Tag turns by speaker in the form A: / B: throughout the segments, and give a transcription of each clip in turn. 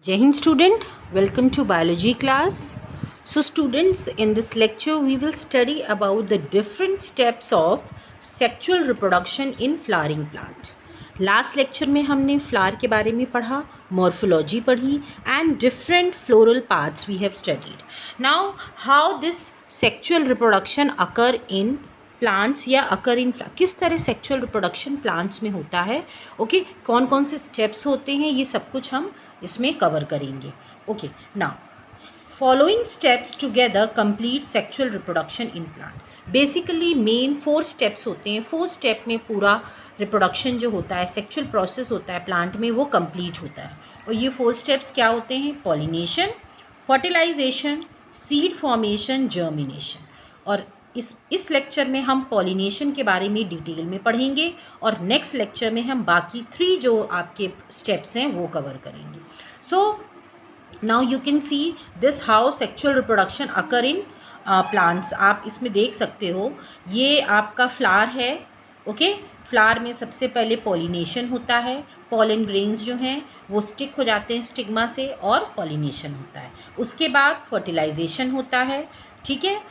A: Jai Hind student, welcome to biology class. So students, in this lecture we will study about the different steps of sexual reproduction in flowering plant. Last lecture में हमने flower के बारे में पढ़ा, morphology पढ़ी and different floral parts we have studied. Now how this sexual reproduction occur in plants या occur इन किस तरह सेक्सुअल रिप्रोडक्शन प्लांट्स में होता है. ओके कौन कौन से स्टेप्स होते हैं ये सब कुछ हम इसमें कवर करेंगे. Okay now following steps together complete sexual reproduction in plant. Basically main 4 steps होते हैं. 4 स्टेप में पूरा रिप्रोडक्शन जो होता है, सेक्सुअल प्रोसेस होता है प्लांट में, वो कंप्लीट होता है. और ये 4 स्टेप्स क्या होते हैं? Pollination, fertilisation, seed formation, germination. और इस लेक्चर में हम पॉलिनेशन के बारे में डिटेल में पढ़ेंगे और नेक्स्ट लेक्चर में हम बाकी 3 जो आपके स्टेप्स हैं वो कवर करेंगे. So now you can see this how sexual reproduction occur in plants. आप इसमें देख सकते हो ये आपका फ्लावर है. ओके फ्लावर में सबसे पहले पॉलिनेशन होता है. पॉलन ग्रेन्स जो हैं वो स्टिक हो जाते हैं स्टिग्मा से और पॉलिनेशन होता है. उसके बाद फर्टिलाइजेशन होता है. ठीक है,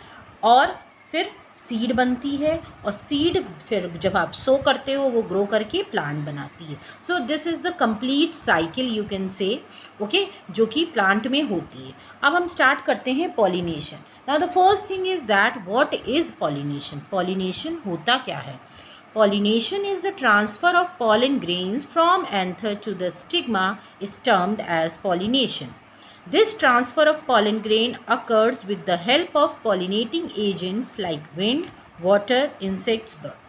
A: और फिर सीड बनती है और सीड फिर जब आप सो करते हो वो ग्रो करके प्लांट बनाती है. सो this is the complete cycle you can say. Okay जो कि प्लांट में होती है. अब हम स्टार्ट करते हैं pollination. Now the first thing is that what is pollination. Pollination होता क्या है? Pollination is the transfer of pollen grains from anther to the stigma is termed as pollination. This transfer of pollen grain occurs with the help of pollinating agents like wind, water, insects, birds.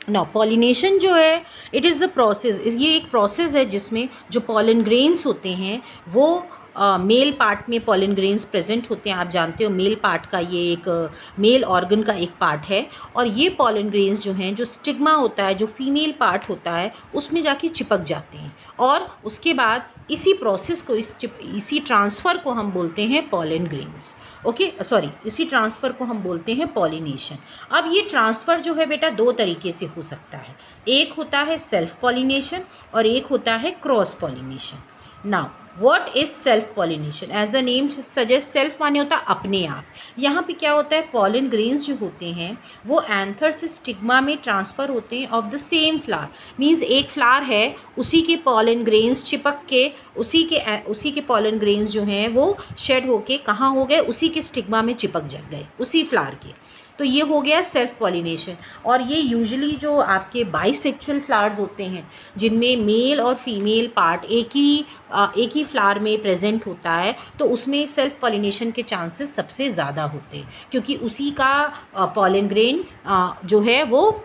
A: Now pollination जो है it is the process, ये एक process है जिसमें जो pollen grains होते हैं वो मेल पार्ट में पॉलन ग्रेन्स प्रेजेंट होते हैं. आप जानते हो मेल पार्ट का ये एक मेल ऑर्गन का एक पार्ट है. और ये पॉलन ग्रेन्स जो हैं जो स्टिग्मा होता है, जो फीमेल पार्ट होता है, उसमें जाके चिपक जाते हैं. और उसके बाद इसी प्रोसेस को इसी ट्रांसफ़र को हम बोलते हैं पॉलन ग्रेन्स. ओके सॉरी, इसी ट्रांसफ़र को हम बोलते हैं पॉलिनेशन. अब ये ट्रांसफ़र जो है बेटा 2 तरीके से हो सकता है. एक होता है सेल्फ पॉलिनेशन और एक होता है cross pollination. Now what is self pollination? As the name suggest, self माने होता है अपने आप. यहाँ पे क्या होता है, पॉलन ग्रेन्स जो होते हैं वो एंथर से स्टिग्मा में ट्रांसफ़र होते हैं of the same flower. Means एक फ्लावर है, उसी के पॉलन ग्रेन्स चिपक के उसी के पॉलन ग्रेन्स जो हैं वो शेड होके कहाँ हो गए, उसी के स्टिग्मा में चिपक जा गए उसी फ्लावर के. तो ये हो गया सेल्फ पॉलिनेशन. और ये यूजुअली जो आपके बाइसेक्सुअल फ्लावर्स होते हैं जिनमें मेल और फीमेल पार्ट एक ही फ्लावर में प्रेजेंट होता है, तो उसमें सेल्फ पॉलिनेशन के चांसेस सबसे ज़्यादा होते हैं क्योंकि उसी का पॉलन ग्रेन जो है वो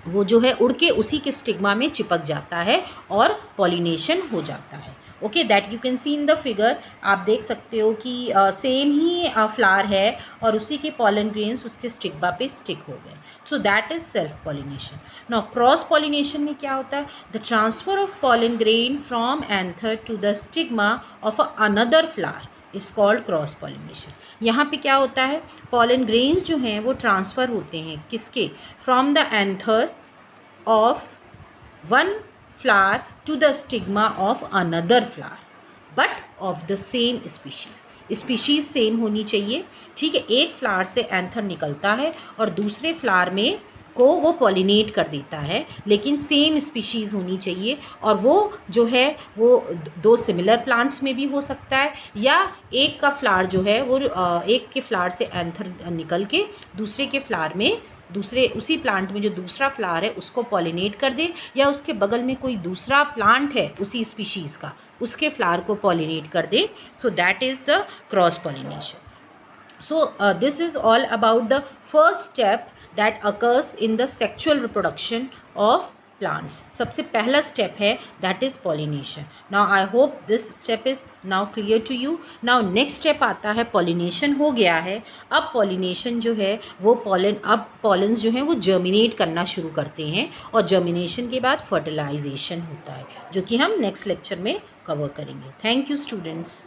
A: जो है उड़ के उसी के स्टिग्मा में चिपक जाता है और पॉलिनेशन हो जाता है. Okay that you can see in the figure. आप देख सकते हो कि सेम ही फ्लावर है और उसी के पॉलन ग्रेन्स उसके स्टिग्मा पे स्टिक हो गए. So that is self pollination. Now cross pollination में क्या होता है? The transfer of pollen grain from anther to the stigma of another flower is called cross pollination. यहाँ पे क्या होता है, पॉलन ग्रेन्स जो हैं वो ट्रांसफ़र होते हैं किसके? From the anther of one flower to the stigma of another flower but of the same species. Species same होनी चाहिए. ठीक है, एक फ्लावर से एंथर निकलता है और दूसरे फ्लावर में को वो पॉलिनेट कर देता है, लेकिन सेम स्पीशीज़ होनी चाहिए. और वो जो है वो 2 सिमिलर प्लांट्स में भी हो सकता है या एक का फ्लावर जो है वो एक के फ्लावर से एंथर निकल के दूसरे के फ्लावर में उसी प्लांट में जो दूसरा फ्लावर है उसको पॉलिनेट कर दे, या उसके बगल में कोई दूसरा प्लांट है उसी स्पीशीज़ का, उसके फ्लावर को पॉलिनेट कर दे. So that is the cross pollination. So this is all about the first step that occurs in the sexual reproduction of plants. सबसे पहला स्टेप है that is pollination. Now I hope this step is now clear to you. Now next step आता है, pollination हो गया है. अब pollination जो है वो पॉलन्स जो हैं वो जर्मिनेट करना शुरू करते हैं और जर्मिनेशन के बाद फर्टिलाइजेशन होता है जो कि हम नेक्स्ट लेक्चर में कवर करेंगे. Thank you students.